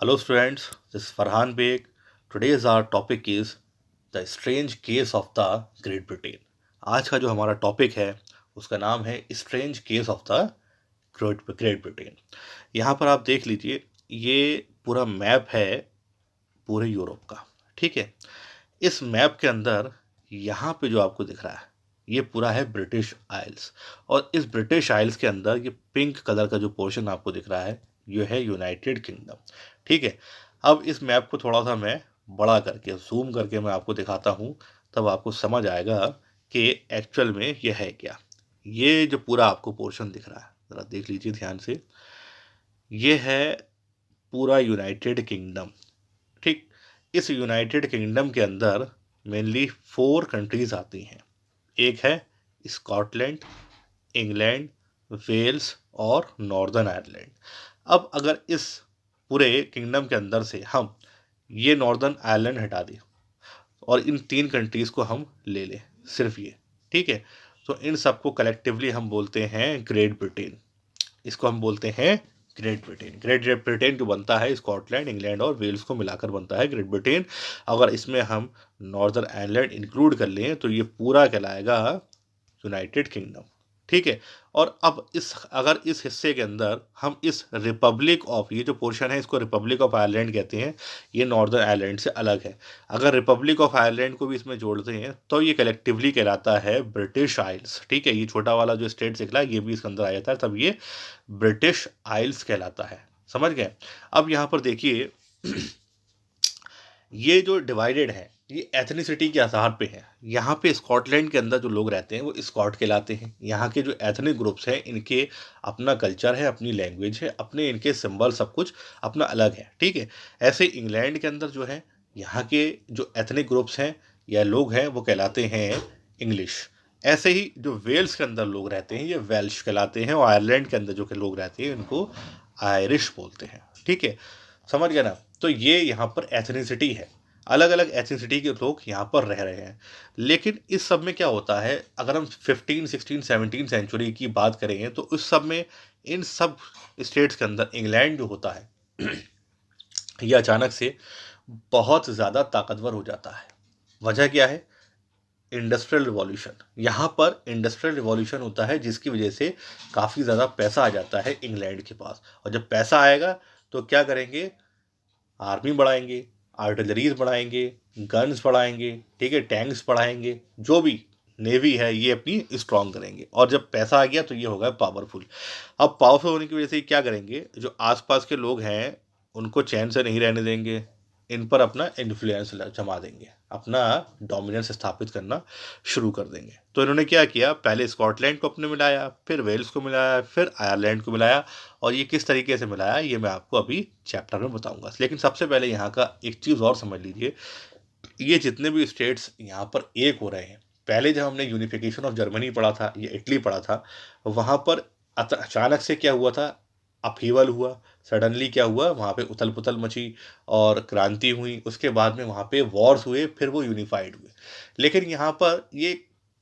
Hello students, this is Farhan Beg. Today's our topic is the strange case of the Great Britain. आज का जो हमारा topic है उसका नाम है strange case of the great Britain. यहाँ पर आप देख लीजिए, ये पूरा मैप है पूरे यूरोप का। ठीक है, इस मैप के अंदर यहाँ पे जो आपको दिख रहा है ये पूरा है ब्रिटिश आइल्स, और इस ब्रिटिश आइल्स के अंदर ये पिंक कलर का जो पोर्शन आपको दिख रहा है ये है यूनाइटेड किंगडम। ठीक है, अब इस मैप को थोड़ा सा मैं बड़ा करके जूम करके मैं आपको दिखाता हूँ, तब आपको समझ आएगा कि एक्चुअल में यह है क्या। ये जो पूरा आपको पोर्शन दिख रहा है ज़रा देख लीजिए ध्यान से, ये है पूरा यूनाइटेड किंगडम। ठीक, इस यूनाइटेड किंगडम के अंदर मेनली 4 कंट्रीज आती हैं। एक है स्कॉटलैंड, इंग्लैंड, वेल्स और नॉर्दर्न आयरलैंड। अब अगर इस पूरे किंगडम के अंदर से हम ये नॉर्दर्न आयरलैंड हटा दें और इन 3 कंट्रीज़ को हम ले लें, सिर्फ ये, ठीक है, तो इन सबको कलेक्टिवली हम बोलते हैं ग्रेट ब्रिटेन। इसको हम बोलते हैं ग्रेट ब्रिटेन। ग्रेट ब्रिटेन जो बनता है स्कॉटलैंड, इंग्लैंड और वेल्स को मिलाकर बनता है ग्रेट ब्रिटेन। अगर इसमें हम नॉर्दर्न आयरलैंड इंक्लूड कर लें तो ये पूरा कहलाएगा यूनाइटेड किंगडम। ठीक है, और अब अगर इस हिस्से के अंदर हम इस रिपब्लिक ऑफ, ये जो पोर्शन है इसको रिपब्लिक ऑफ आयरलैंड कहते हैं, ये नॉर्दर्न आयरलैंड से अलग है। अगर रिपब्लिक ऑफ आयरलैंड को भी इसमें जोड़ते हैं तो ये कलेक्टिवली कहलाता है ब्रिटिश आइल्स। ठीक है, ये छोटा वाला जो स्टेट दिख रहा है ये भी इसके अंदर आ जाता है, तब ये ब्रिटिश आइल्स कहलाता है। समझ गए? अब यहाँ पर देखिए ये जो डिवाइडेड है ये एथनिसिटी के आधार पे है। यहाँ पे स्कॉटलैंड के अंदर जो लोग रहते हैं वो स्कॉट कहलाते हैं। यहाँ के जो एथनिक ग्रुप्स हैं इनके अपना कल्चर है, अपनी लैंग्वेज है, अपने इनके सिंबल, सब कुछ अपना अलग है। ठीक है, ऐसे इंग्लैंड के अंदर जो है यहाँ के जो एथनिक ग्रुप्स हैं या लोग हैं वो कहलाते हैं इंग्लिश। ऐसे ही जो वेल्स के अंदर लोग रहते हैं ये वेल्श कहलाते हैं, और आयरलैंड के अंदर जो के लोग रहते हैं इनको आयरिश बोलते हैं। ठीक है, समझ गया ना? तो ये यहाँ पर एथनिसिटी है, अलग अलग एथनिसिटी के लोग यहाँ पर रह रहे हैं। लेकिन इस सब में क्या होता है, अगर हम 15, 16, 17 सेंचुरी की बात करें तो उस सब में इन सब स्टेट्स के अंदर इंग्लैंड जो होता है ये अचानक से बहुत ज़्यादा ताकतवर हो जाता है। वजह क्या है? Industrial revolution. यहाँ पर इंडस्ट्रियल रिवॉल्यूशन होता है जिसकी वजह से काफ़ी ज़्यादा पैसा आ जाता है इंग्लैंड के पास, और जब पैसा आएगा तो क्या करेंगे? आर्मी बढ़ाएंगे, आर्टिलरीज बढ़ाएंगे, गन्स बढ़ाएंगे, ठीक है, टैंक्स बढ़ाएंगे, जो भी नेवी है ये अपनी स्ट्रांग करेंगे, और जब पैसा आ गया तो ये होगा पावरफुल। अब पावरफुल होने की वजह से क्या करेंगे? जो आसपास के लोग हैं उनको चैन से नहीं रहने देंगे, इन पर अपना इन्फ्लुएंस जमा देंगे, अपना डोमिनेंस स्थापित करना शुरू कर देंगे। तो इन्होंने क्या किया, पहले स्कॉटलैंड को अपने मिलाया, फिर वेल्स को मिलाया, फिर आयरलैंड को मिलाया, और ये किस तरीके से मिलाया ये मैं आपको अभी चैप्टर में बताऊंगा। लेकिन सबसे पहले यहाँ का एक चीज़ और समझ लीजिए, ये जितने भी स्टेट्स यहाँ पर एक हो रहे हैं, पहले जब हमने यूनिफिकेशन ऑफ जर्मनी पढ़ा था या इटली पढ़ा था, वहाँ पर अचानक से क्या हुआ था, अपहीवल हुआ। सडनली क्या हुआ, वहाँ पे उथल पुथल मची और क्रांति हुई, उसके बाद में वहाँ पे वॉर्स हुए, फिर वो यूनिफाइड हुए। लेकिन यहाँ पर ये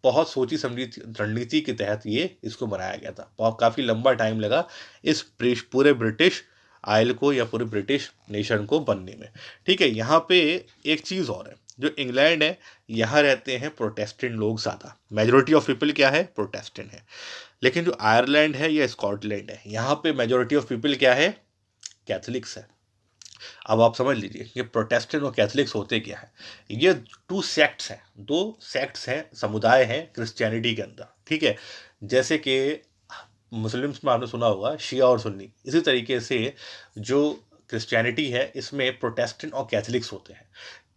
बहुत सोची समझी रणनीति के तहत ये इसको बनाया गया था, और काफ़ी लंबा टाइम लगा इस पूरे ब्रिटिश आइल को या पूरे ब्रिटिश नेशन को बनने में। ठीक है, यहाँ पे एक चीज़ और है, जो इंग्लैंड है यहाँ रहते हैं प्रोटेस्टेंट लोग ज़्यादा, मेजोरिटी ऑफ पीपल क्या है, प्रोटेस्टेंट है। लेकिन जो आयरलैंड है या स्कॉटलैंड है यहाँ पे मेजोरिटी ऑफ पीपल क्या है, कैथलिक्स है। अब आप समझ लीजिए कि प्रोटेस्टेंट और कैथलिक्स होते क्या है। ये 2 सेक्ट्स हैं, 2 सेक्ट्स हैं, समुदाय हैं क्रिश्चियनिटी के अंदर। ठीक है, जैसे कि मुस्लिम्स में आपने सुना होगा शिया और सुन्नी, इसी तरीके से जो क्रिश्चियनिटी है इसमें प्रोटेस्टेंट और कैथलिक्स होते हैं।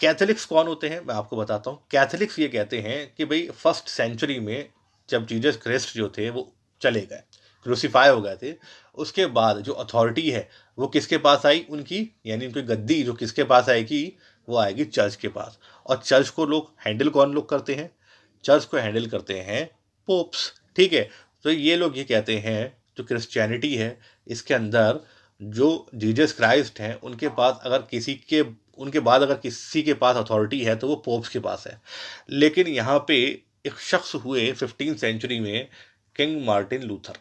कैथलिक्स कौन होते हैं मैं आपको बताता हूँ। कैथलिक्स ये कहते हैं कि भाई फर्स्ट सेंचुरी में जब जीसस क्राइस्ट जो थे वो चले गए, क्रूसीफाई हो गए थे, उसके बाद जो अथॉरिटी है वो किसके पास आई उनकी, यानी उनकी गद्दी जो किसके पास आएगी, वो आएगी चर्च के पास। और चर्च को लोग हैंडल कौन लोग करते हैं, चर्च को हैंडल करते हैं पोप्स। ठीक है, तो ये लोग ये कहते हैं जो क्रिश्चियनिटी है इसके अंदर जो जीसस क्राइस्ट हैं उनके पास अगर किसी के उनके बाद अगर किसी के पास अथॉरिटी है तो वो पोप्स के पास है। लेकिन यहाँ पे एक शख्स हुए 15 सेंचुरी में, किंग मार्टिन लूथर,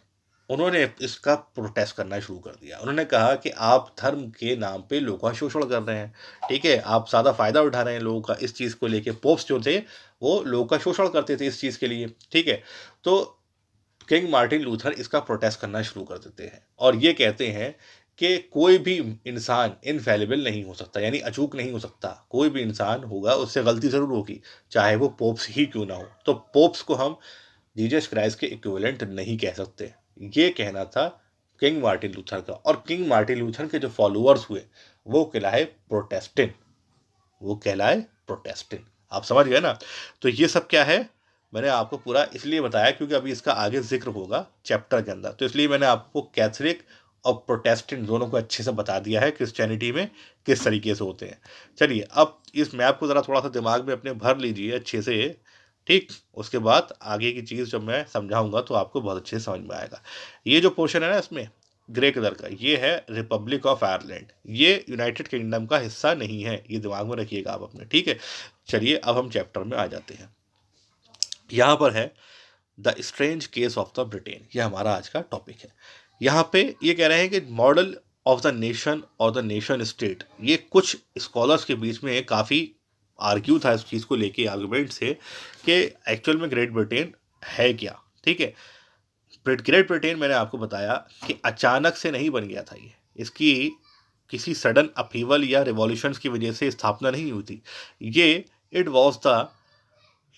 उन्होंने इसका प्रोटेस्ट करना शुरू कर दिया। उन्होंने कहा कि आप धर्म के नाम पे लोगों का शोषण कर रहे हैं, ठीक है? आप ज़्यादा फ़ायदा उठा रहे हैं लोगों का इस चीज़ को लेके। पोप्स जो थे, वो लोगों का शोषण करते थे इस चीज़ के लिए, ठीक है? तो किंग मार्टिन लूथर इसका प्रोटेस्ट करना शुरू कर देते हैं और ये कहते हैं कि कोई भी इंसान इनफैलिबल नहीं हो सकता, यानी अचूक नहीं हो सकता। कोई भी इंसान होगा, उससे गलती ज़रूर होगी, चाहे वो पोप्स ही क्यों ना हो। तो पोप्स को हम जीसस क्राइस्ट के इक्विवेलेंट नहीं कह सकते। ये कहना था किंग मार्टिन लूथर का। और किंग मार्टिन लूथर के जो फॉलोअर्स हुए, वो कहलाए प्रोटेस्टेंट। वो कहलाए प्रोटेस्टेंट। आप समझ गए ना? तो ये सब क्या है, मैंने आपको पूरा इसलिए बताया क्योंकि अभी इसका आगे जिक्र होगा चैप्टर के अंदर। तो इसलिए मैंने आपको कैथलिक और प्रोटेस्टेंट दोनों को अच्छे से बता दिया है क्रिश्चियनिटी में किस तरीके से होते हैं। चलिए, अब इस मैप को ज़रा थोड़ा सा दिमाग में अपने भर लीजिए अच्छे से, ठीक? उसके बाद आगे की चीज़ जब मैं समझाऊंगा तो आपको बहुत अच्छे से समझ में आएगा। ये जो पोर्शन है ना इसमें ग्रे कलर का, ये है रिपब्लिक ऑफ आयरलैंड। ये यूनाइटेड किंगडम का हिस्सा नहीं है, ये दिमाग में रखिएगा आप अपने, ठीक है? चलिए, अब हम चैप्टर में आ जाते हैं। यहाँ पर है the strange case of the Britain, ये हमारा आज का टॉपिक है। यहाँ पे ये कह रहे हैं कि मॉडल ऑफ द नेशन और द नेशन स्टेट, ये कुछ स्कॉलर्स के बीच में काफ़ी आर्ग्यू था इस चीज़ को लेके, आर्गूमेंट से, कि एक्चुअल में ग्रेट ब्रिटेन है क्या, ठीक है? ग्रेट ब्रिटेन मैंने आपको बताया कि अचानक से नहीं बन गया था ये, इसकी किसी सडन अपहीवल या रिवॉल्यूशंस की वजह से स्थापना नहीं हुई थी। ये it was the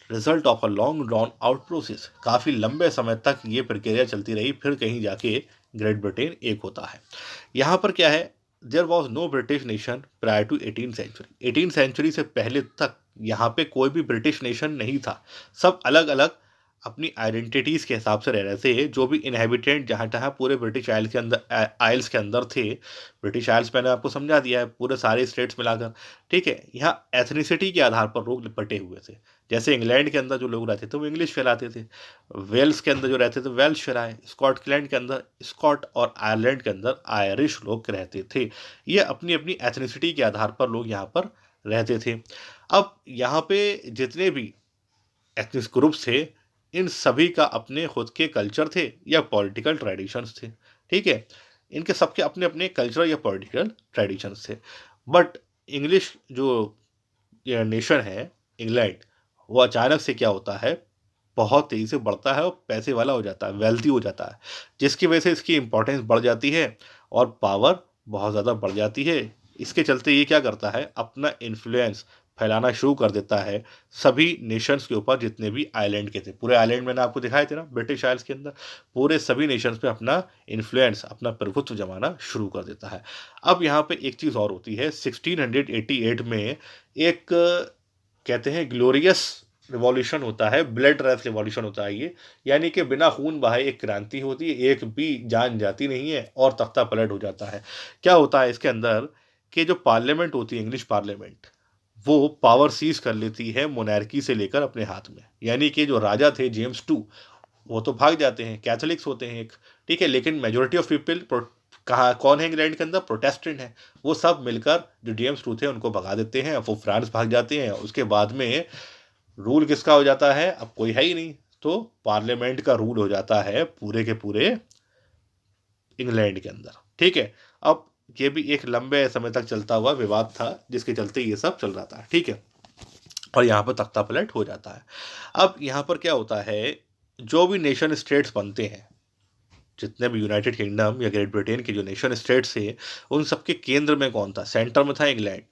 result of a long drawn out process. काफ़ी लंबे समय तक ये प्रक्रिया चलती रही, फिर कहीं जाके ग्रेट ब्रिटेन एक होता है। यहाँ पर क्या है, there was no British nation prior to 18th century. 18th century से पहले तक यहाँ पे कोई भी ब्रिटिश नेशन नहीं था। सब अलग अलग अपनी आइडेंटिटीज़ के हिसाब से रह रहे थे। जो भी इनहेबिटेंट जहाँ जहाँ पूरे ब्रिटिश आइल्स के अंदर आइल्स के अंदर थे, ब्रिटिश आइल्स मैंने आपको समझा दिया है, पूरे सारे स्टेट्स मिलाकर, ठीक है? यहाँ एथनिसिटी के आधार पर लोग बटे हुए थे। जैसे इंग्लैंड के अंदर जो लोग रहते थे वो इंग्लिश कहलाते थे, वेल्स के अंदर जो रहते थे वेल्श कहलाए, स्कॉटलैंड के अंदर स्कॉट और आयरलैंड के अंदर आयरिश लोग रहते थे। ये अपनी अपनी एथनिसिटी के आधार पर लोग यहाँ पर रहते थे। अब यहाँ पे जितने भी एथनिक ग्रुप्स थे, इन सभी का अपने खुद के कल्चर थे या पॉलिटिकल ट्रेडिशंस थे, ठीक है? इनके सबके अपने अपने कल्चर या पॉलिटिकल ट्रेडिशंस थे। बट इंग्लिश जो नेशन है, इंग्लैंड, वो अचानक से क्या होता है, बहुत तेज़ी से बढ़ता है और पैसे वाला हो जाता है, वेल्थी हो जाता है, जिसकी वजह से इसकी इम्पोर्टेंस बढ़ जाती है और पावर बहुत ज़्यादा बढ़ जाती है। इसके चलते ये क्या करता है, अपना इन्फ्लुएंस फैलाना शुरू कर देता है सभी नेशंस के ऊपर, जितने भी आइलैंड के थे। पूरे आइलैंड मैंने आपको दिखाए थे ना ब्रिटिश आइल्स के अंदर, पूरे सभी नेशंस पे अपना इन्फ्लुएंस, अपना प्रभुत्व जमाना शुरू कर देता है। अब यहाँ पे एक चीज़ और होती है, 1688 में एक कहते हैं ग्लोरियस रिवॉल्यूशन होता है, ब्लड रेस रिवॉल्यूशन होता है ये, यानी कि बिना खून बहाए एक क्रांति होती है, एक भी जान जाती नहीं है और तख्ता पलट हो जाता है। क्या होता है इसके अंदर, कि जो पार्लियामेंट होती है, इंग्लिश पार्लियामेंट, वो पावर सीज कर लेती है मोनार्की से लेकर अपने हाथ में। यानी कि जो राजा थे जेम्स टू, वो तो भाग जाते हैं, कैथोलिक्स होते हैं एक, ठीक है? लेकिन मेजोरिटी ऑफ पीपल कहाँ कौन है इंग्लैंड के अंदर, प्रोटेस्टेंट हैं। वो सब मिलकर जो जेम्स टू थे उनको भगा देते हैं, वो फ्रांस भाग जाते हैं। उसके बाद में रूल किसका हो जाता है, अब कोई है ही नहीं, तो पार्लियामेंट का रूल हो जाता है पूरे के पूरे इंग्लैंड के अंदर, ठीक है? अब ये भी एक लंबे समय तक चलता हुआ विवाद था, जिसके चलते ये सब चल रहा था, ठीक है? और यहाँ पर तख्ता पलट हो जाता है। अब यहाँ पर क्या होता है, जो भी नेशन स्टेट्स बनते हैं, जितने भी यूनाइटेड किंगडम या ग्रेट ब्रिटेन के जो नेशन स्टेट्स थे, उन सबके केंद्र में कौन था, सेंटर में था इंग्लैंड।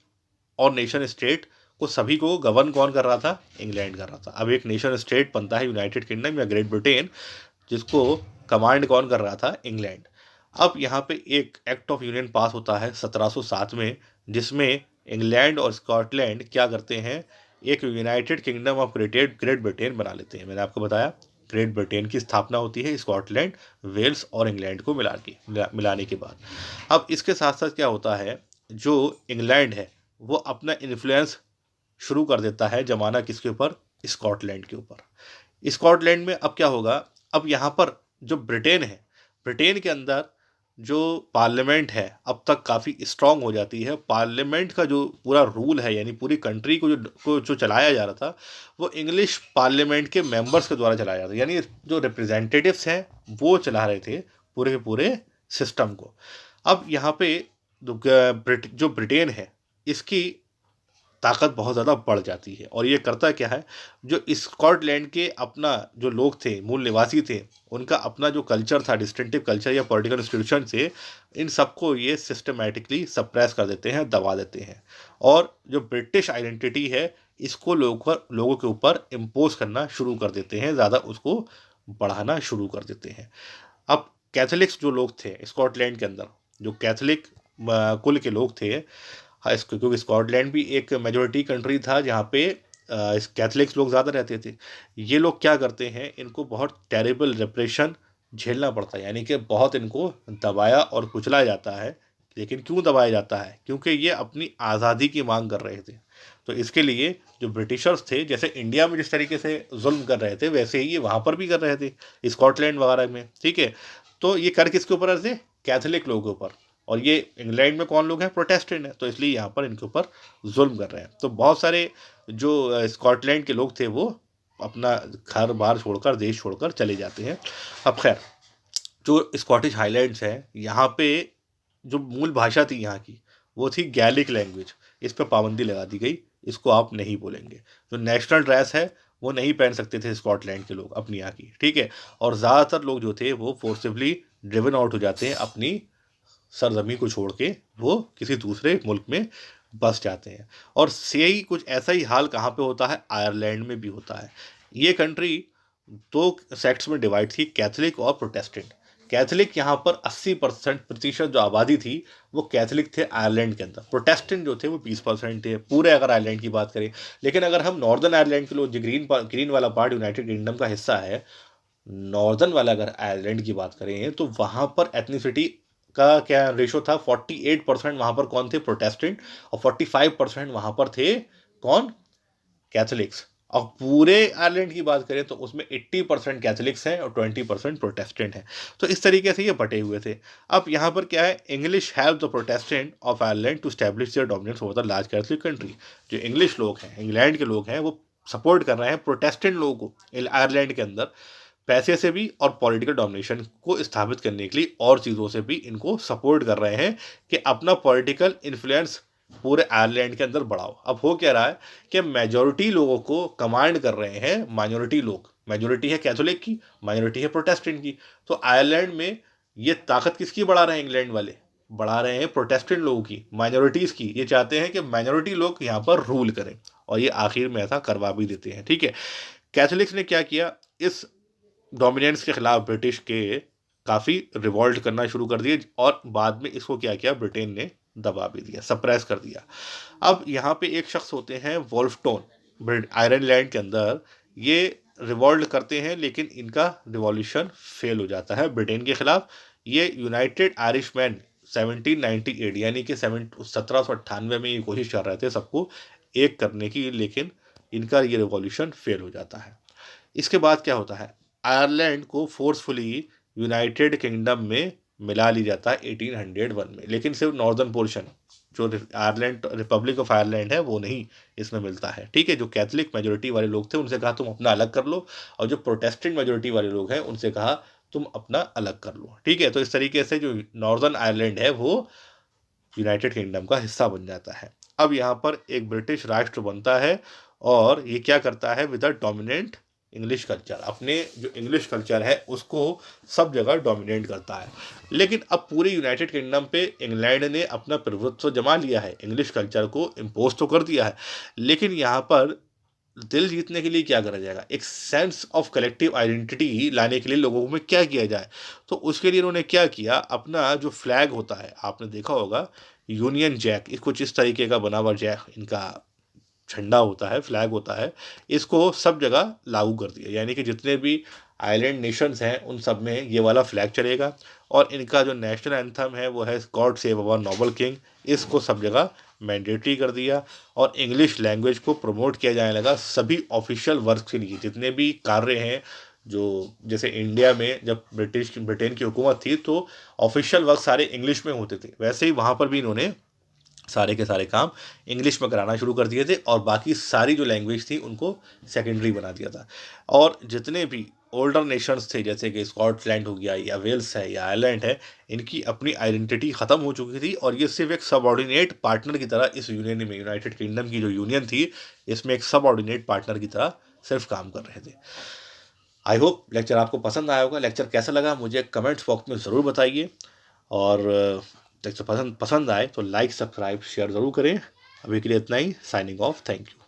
और नेशन स्टेट को सभी को गवर्न कौन कर रहा था, इंग्लैंड कर रहा था। अब एक नेशन स्टेट बनता है यूनाइटेड किंगडम या ग्रेट ब्रिटेन, जिसको कमांड कौन कर रहा था, इंग्लैंड। अब यहाँ पे एक एक्ट ऑफ यूनियन पास होता है 1707 में, जिसमें इंग्लैंड और स्कॉटलैंड क्या करते हैं, एक United kingdom of great Britain बना लेते हैं। मैंने आपको बताया ग्रेट ब्रिटेन की स्थापना होती है स्कॉटलैंड, वेल्स और इंग्लैंड को मिलाने के बाद। अब इसके साथ साथ क्या होता है, जो इंग्लैंड है वो अपना इन्फ्लुएंस शुरू कर देता है जमाना किसके ऊपर, स्कॉटलैंड के ऊपर। स्कॉटलैंड में अब क्या होगा, अब यहाँ पर जो ब्रिटेन है, ब्रिटेन के अंदर जो पार्लियामेंट है अब तक काफ़ी स्ट्रांग हो जाती है। पार्लियामेंट का जो पूरा रूल है, यानी पूरी कंट्री को जो चलाया जा रहा था, वो इंग्लिश पार्लियामेंट के मेंबर्स के द्वारा चलाया जा रहा था। यानी जो रिप्रेजेंटेटिव्स हैं वो चला रहे थे पूरे के पूरे सिस्टम को। अब यहाँ पे जो ब्रिटेन है, इसकी ताकत बहुत ज़्यादा बढ़ जाती है, और ये करता क्या है, जो स्कॉटलैंड के अपना जो लोग थे, मूल निवासी थे, उनका अपना जो कल्चर था, डिस्टिंक्टिव कल्चर या पॉलिटिकल इंस्टीट्यूशन से, इन सबको ये सिस्टमेटिकली सप्रेस कर देते हैं, दबा देते हैं, और जो ब्रिटिश आइडेंटिटी है, इसको लोगों के ऊपर इम्पोज करना शुरू कर देते हैं, ज़्यादा उसको बढ़ाना शुरू कर देते हैं। अब कैथोलिक्स जो लोग थे स्कॉटलैंड के अंदर, जो कैथोलिक कुल के लोग थे, हाँ, क्योंकि स्कॉटलैंड भी एक मेजोरिटी कंट्री था जहाँ पे कैथलिक्स लोग ज़्यादा रहते थे। ये लोग क्या करते हैं, इनको बहुत टेरिबल रिप्रेशन झेलना पड़ता है, यानी कि बहुत इनको दबाया और कुचला जाता है। लेकिन क्यों दबाया जाता है? क्योंकि ये अपनी आज़ादी की मांग कर रहे थे। तो इसके लिए जो ब्रिटिशर्स थे, जैसे इंडिया में जिस तरीके से जुल्म कर रहे थे, वैसे ही ये वहाँ पर भी कर रहे थे स्कॉटलैंड वगैरह में, ठीक है। तो ये कर किसके ऊपर रहे थे? कैथोलिक लोगों के ऊपर। और ये इंग्लैंड में कौन लोग हैं? प्रोटेस्टेंट हैं, तो इसलिए यहाँ पर इनके ऊपर जुल्म कर रहे हैं। तो बहुत सारे जो स्कॉटलैंड के लोग थे, वो अपना घर बार छोड़कर, देश छोड़कर चले जाते हैं। अब खैर, जो स्कॉटिश हाईलैंड्स हैं, यहाँ पे जो मूल भाषा थी यहाँ की, वो थी गैलिक लैंग्वेज। इस पर पाबंदी लगा दी गई, इसको आप नहीं बोलेंगे। जो नेशनल ड्रेस है, वो नहीं पहन सकते थे स्कॉटलैंड के लोग अपनी यहाँ की, ठीक है। और ज़्यादातर लोग जो थे, वो फोर्सिबली ड्रिवन आउट हो जाते हैं, अपनी सरजमी को छोड़ के वो किसी दूसरे मुल्क में बस जाते हैं। और यही कुछ ऐसा ही हाल कहाँ पे होता है? आयरलैंड में भी होता है। ये कंट्री दो सेक्ट्स में डिवाइड थी, कैथोलिक और प्रोटेस्टेंट। कैथोलिक यहाँ पर 80% जो आबादी थी, वो कैथोलिक थे आयरलैंड के अंदर। प्रोटेस्टेंट जो थे, वो 20% थे पूरे, अगर आयरलैंड की बात करें। लेकिन अगर हम नॉर्दर्न आयरलैंड के लोग, जो ग्रीन वाला पार्ट यूनाइटेड किंगडम का हिस्सा है, नॉर्दर्न वाला अगर आयरलैंड की बात करें, तो वहाँ पर एथनिसिटी का क्या रेशो था? 48% वहाँ पर कौन थे? प्रोटेस्टेंट। और 45% वहाँ पर थे कौन? कैथोलिक्स। और पूरे आयरलैंड की बात करें तो उसमें 80% कैथोलिक्स हैं और 20% प्रोटेस्टेंट हैं। तो इस तरीके से ये बटे हुए थे। अब यहाँ पर क्या है? English have the Protestant of Ireland to establish their dominance over the large Catholic country. जो इंग्लिश लोग हैं, इंग्लैंड के लोग हैं, वो सपोर्ट कर रहे हैं प्रोटेस्टेंट लोगों को आयरलैंड के अंदर, पैसे से भी और पॉलिटिकल डोमिनेशन को स्थापित करने के लिए और चीज़ों से भी इनको सपोर्ट कर रहे हैं कि अपना पॉलिटिकल इन्फ्लुएंस पूरे आयरलैंड के अंदर बढ़ाओ। अब हो क्या रहा है कि मेजॉरिटी लोगों को कमांड कर रहे हैं माइनॉरिटी लोग। मेजॉरिटी है कैथोलिक की, माइनॉरिटी है प्रोटेस्टेंट की। तो आयरलैंड में ये ताकत किसकी बढ़ा रहे हैं? इंग्लैंड वाले बढ़ा रहे हैं प्रोटेस्टेंट लोगों की, माइनॉरिटीज़ की। ये चाहते हैं कि माइनॉरिटी लोग यहाँ पर रूल करें, और ये आखिर में ऐसा करवा भी देते हैं, ठीक है। कैथोलिक्स ने क्या किया? इस डोमिनेंस के खिलाफ ब्रिटिश के काफ़ी रिवॉल्ट करना शुरू कर दिए, और बाद में इसको क्या किया? ब्रिटेन ने दबा भी दिया, सप्रेस कर दिया। अब यहाँ पे एक शख्स होते हैं वोल्फटोन, आयरलैंड के अंदर। ये रिवॉल्ट करते हैं, लेकिन इनका रिवॉल्यूशन फेल हो जाता है ब्रिटेन के खिलाफ। ये यूनाइटेड आयरिशमैन 1798, यानी कि 1798 में ये कोशिश कर रहे थे सबको एक करने की, लेकिन इनका ये रिवॉल्यूशन फेल हो जाता है। इसके बाद क्या होता है? आयरलैंड को फोर्सफुली यूनाइटेड किंगडम में मिला ली जाता है 1801 में, लेकिन सिर्फ नॉर्दर्न पोर्शन, जो आयरलैंड, रिपब्लिक ऑफ आयरलैंड है, वो नहीं इसमें मिलता है, ठीक है। जो कैथलिक मेजोरिटी वाले लोग थे, उनसे कहा तुम अपना अलग कर लो, और जो प्रोटेस्टेंट मेजोरिटी वाले लोग हैं, उनसे कहा तुम अपना अलग कर लो, ठीक है। तो इस तरीके से जो नॉर्दर्न आयरलैंड है, वो यूनाइटेड किंगडम का हिस्सा बन जाता है। अब यहाँ पर एक ब्रिटिश राष्ट्र बनता है, और ये क्या करता है? With a dominant English culture, अपने जो इंग्लिश कल्चर है उसको सब जगह डोमिनेट करता है। लेकिन अब पूरे यूनाइटेड किंगडम पे इंग्लैंड ने अपना प्रभुत्व जमा लिया है, इंग्लिश कल्चर को इम्पोज तो कर दिया है, लेकिन यहाँ पर दिल जीतने के लिए क्या करा जाएगा? एक सेंस ऑफ कलेक्टिव आइडेंटिटी लाने के लिए लोगों में क्या किया जाए? तो उसके लिए इन्होंने क्या किया? अपना जो फ्लैग होता है, आपने देखा होगा यूनियन जैक, कुछ इस तरीके का बना हुआ जैक इनका झंडा होता है, फ्लैग होता है, इसको सब जगह लागू कर दिया। यानी कि जितने भी आइलैंड नेशंस हैं, उन सब में ये वाला फ्लैग चलेगा। और इनका जो नेशनल एंथम है, वो है God save our Nobel king. इसको सब जगह मैंडेटरी कर दिया, और इंग्लिश लैंग्वेज को प्रमोट किया जाने लगा सभी ऑफिशियल वर्क के लिए। जितने भी कार्य हैं, जो जैसे इंडिया में जब ब्रिटेन की हुकूमत थी, तो ऑफिशियल वर्क सारे इंग्लिश में होते थे, वैसे ही वहाँ पर भी इन्होंने सारे के सारे काम इंग्लिश में कराना शुरू कर दिए थे, और बाकी सारी जो लैंग्वेज थी उनको सेकेंडरी बना दिया था। और जितने भी ओल्डर नेशंस थे, जैसे कि स्कॉटलैंड हो गया या वेल्स है या आयरलैंड है, इनकी अपनी आइडेंटिटी ख़त्म हो चुकी थी और ये सिर्फ एक सबऑर्डिनेट पार्टनर की तरह इस यूनियन में, यूनाइटेड किंगडम की जो यूनियन थी, इसमें एक सबऑर्डिनेट पार्टनर की तरह सिर्फ काम कर रहे थे। आई होप लेक्चर आपको पसंद आया होगा। लेक्चर कैसा लगा मुझे कमेंट्स बॉक्स में ज़रूर बताइए, और लेक्चर पसंद पसंद आए तो लाइक सब्सक्राइब शेयर ज़रूर करें। अभी के लिए इतना ही, साइनिंग ऑफ, थैंक यू।